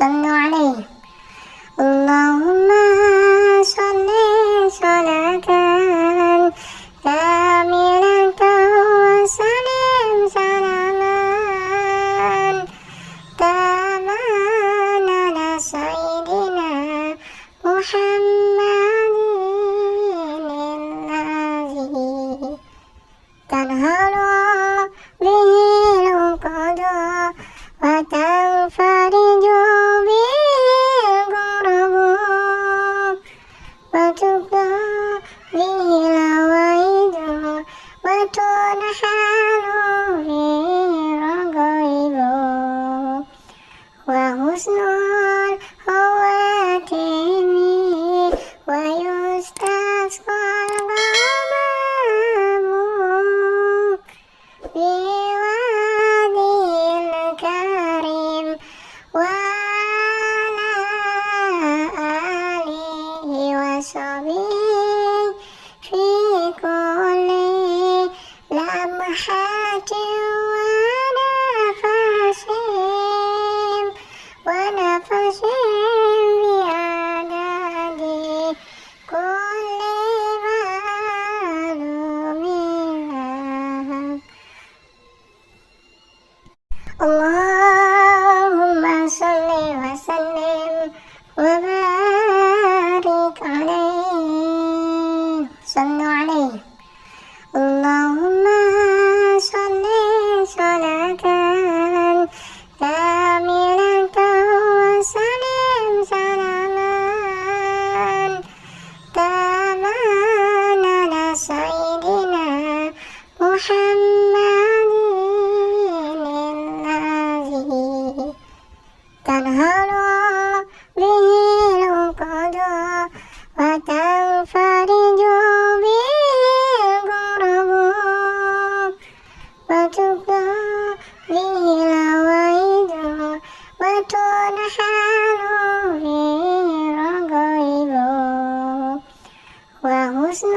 صلوا عليه. اللهم صل صلاة كاملة وسلم سلاما تاما على سيدنا محمد الذي تنهض به العقد وتنفرج به الكرب وتقضى به الأوائد وتنحل به الرغائب وحسن الخواتم ويستسقى الغمام بوادي الكريم وعلى آله وصحبه في كل لمحة ونفس بعدد كل معلوم لك. اللهم صل وسلم وبارك عليه. صلوا عليه. اللهم صل صلاة كاملة وسلم سلاما تاما على سيدنا محمد الذي تنهض به العقد وتنفرج به الكرب وتقضى به الأوائد وتنحل به الرغائب وحسن